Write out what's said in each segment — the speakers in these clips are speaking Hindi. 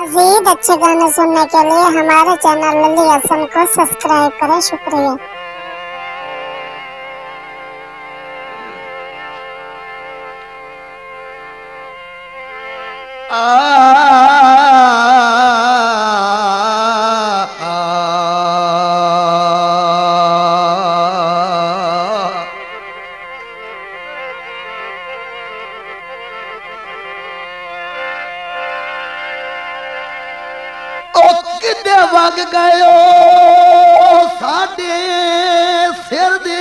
मजीद अच्छे गाने सुनने के लिए हमारे चैनल लली हसन को सब्सक्राइब करें। शुक्रिया। वग गयो साडे सिर दे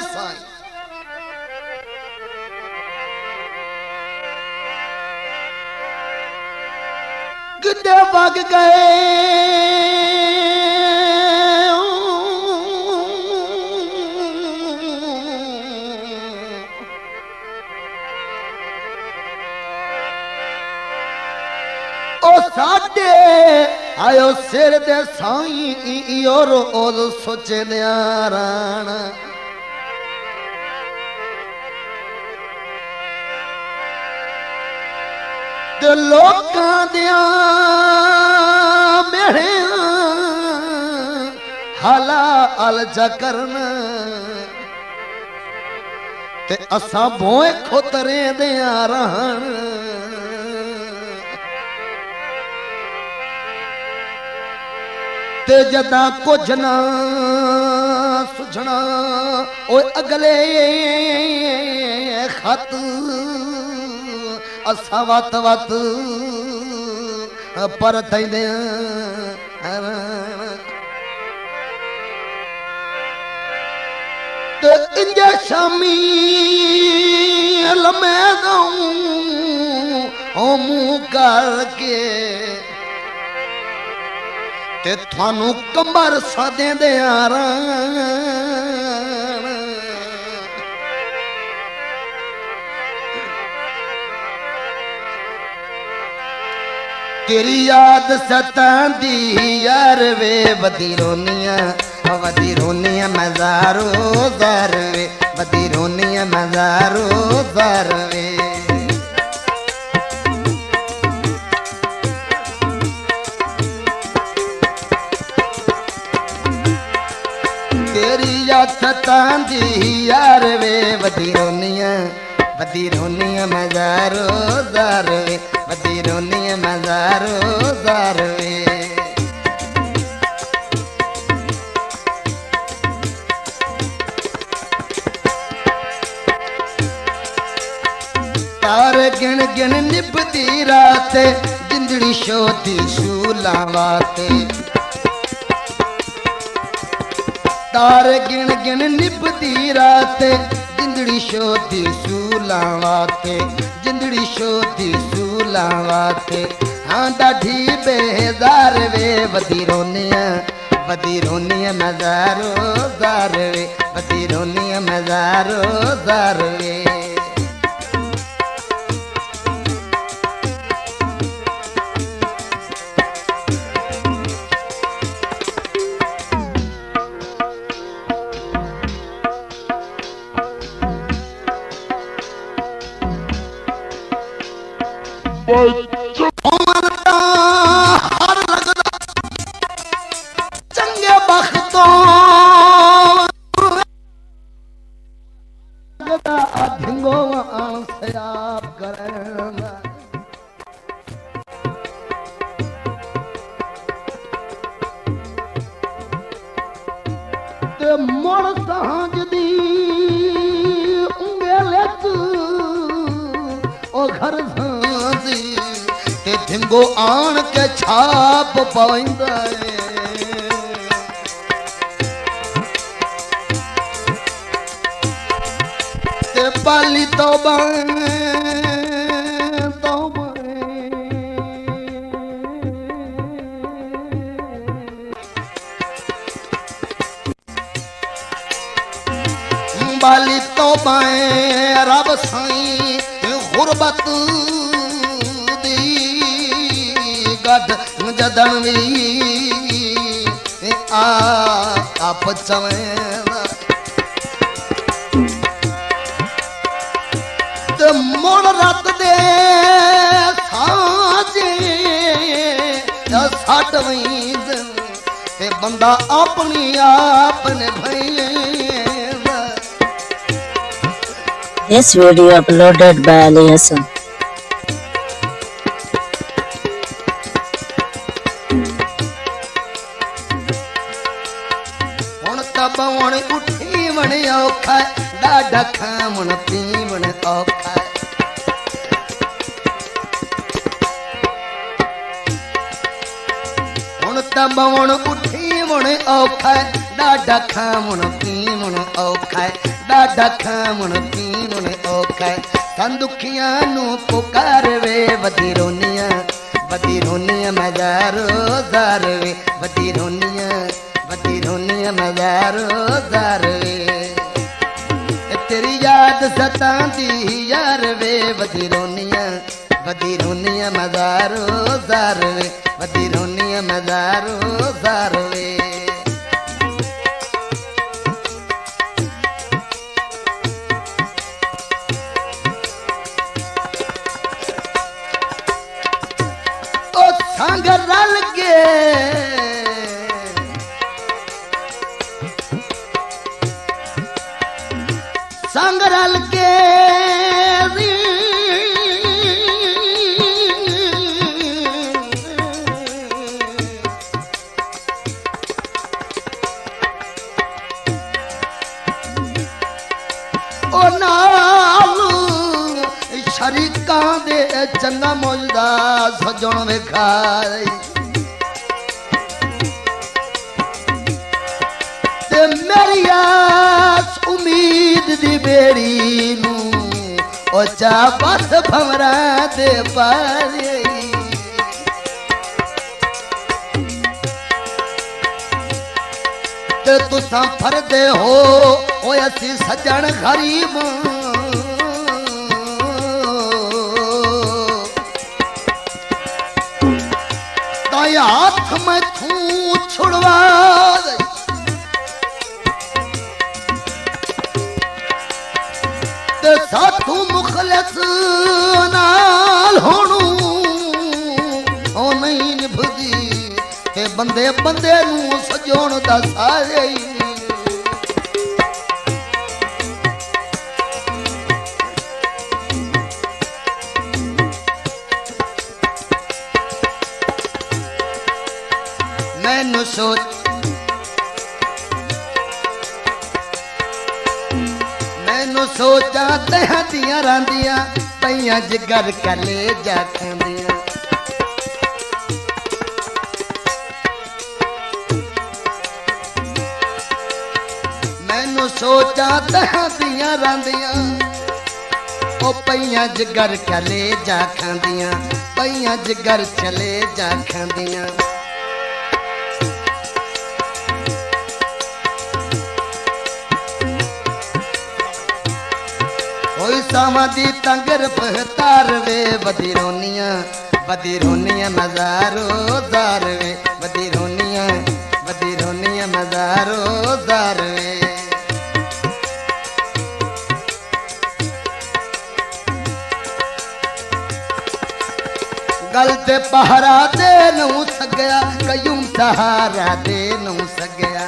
साईं, किते वग गए ओ साडे आयो सिर दे साईं और ओद सोचे न्याराण ते लोकां दियां मेरे हाला अल जकरन ते असां भोए खोतरे दियां रहन। ते जदा कुछ ना सुझना ओ अगले खत असा वत वत पर दे ते इंजे शामी लमे दूं ओ मुंह करके ते थानू कंबर सादे दे तेरी याद सतांदी यार वे वदी रोनिया मज़ारो दर वे वदी रोनिया मज़ारो दर वे। तेरी याद सतांदी यार वे वदी रोनिया मज़ारो दर वे वदी रोनिया मज़ारो दर वे। तार गिन गिन निभदी रात जिंदड़ी शोधी शूला वाते तार गिन गिन निभदी रात जिंदड़ी शोधी सूला वाते जिंदड़ी शोधी सूला वाते। हाँ डाढी बेजार वे वदी रोनिया मज़ारो दर वे वदी रोनिया मज़ारो दर वे। हर लगदा चंगे बख्तों लगदा धिंगो सयाब करना ते मुड़ सांझ दी उंगले ओ घर ते धिंगो आन के छाप पवंदा ते पाली तौबा बाली तौबा रब साईं गुरबत गद जदन भी आप चवेंदा ते मोड़ रात दे साजे टवींद ते बंदा अपनी आप ने भईंद। This video uploaded by Ali Hassan. हुण तबवण उठी वण औखा डाढा खावण पीवण औखा। हुण तबवण उठी वण औखा डाढा खावण पीवण औखा डाढा खावण पीवण औखा। संदुखियां नू पुकार वे वधी रोनियां मज़ारो ज़ार वे वधी रोनियां मज़ारो ज़ार वे। तेरी याद सतांदी यार वे वधी रोनियां मज़ारो ज़ार वे वधी रोनियां मज़ारो ज़ार वे। संग रल के संग रल के ओ नालू शरीकां दे चंगा मौजदा सजण विखाई ते मेरी आस उम्मीद दी बेड़ी नू ओ चा बस भंवरा दे पारी। ते तुसां फरदे हो ओ असी सजण गरीब हाथ में थू छुड़वा ते साथू मुखलिस नाल होनू ओ नहीं निभदी ते बंदे बंदे नू सजोण दा सारे ही। मैनू सोचा तहां दियां रांदियां पईयां जिगर कले जा खांदियां। मैनू सोचा तहां दियां रांदियां ओ पईयां जिगर कले जा खांदियां पईयां जिगर चले जा खांदियां। सामादी तंग रफ्तार वे वधी रोनियां मज़ारो ज़ार वे वधी रोनियां मज़ारो ज़ार वे। गल ते पहरा दे नूं सगया कयूं सहारा दे नूं सगया।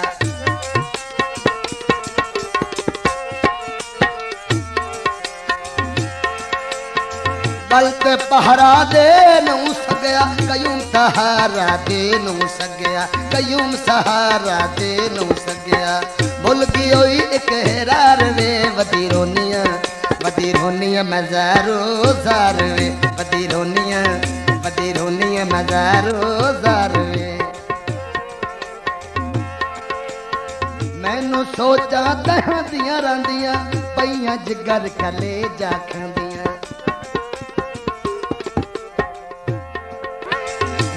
गल ते पहरा दे नूं सगया कयूं सहारा दे नूं सगया कयूं सहारा दे नूं सगया। भुल गई होई एक हेरार वे वधी रोनियां मज़ारो ज़ार वे वधी रोनियां मज़ारो ज़ार वे। मैनू सोचा तहां दियां रांदियां पईयां जिगर कले जा खांदियां।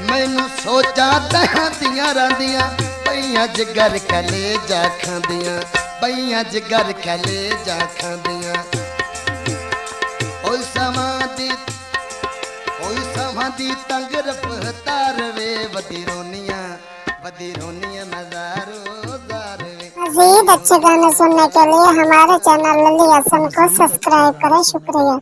मैनू सोचा तहां दियां रांदियां पईयां जिगर कले जा खांदियां पईयां जिगर कले जा खांदियां। ओए समा दी तंग रफ्तार वे वधी रोनियां मज़ारो ज़ार वे। मज़ीद अच्छे गाने सुनने के लिए हमारे चैनल लली हसन को सब्सक्राइब करें। शुक्रिया।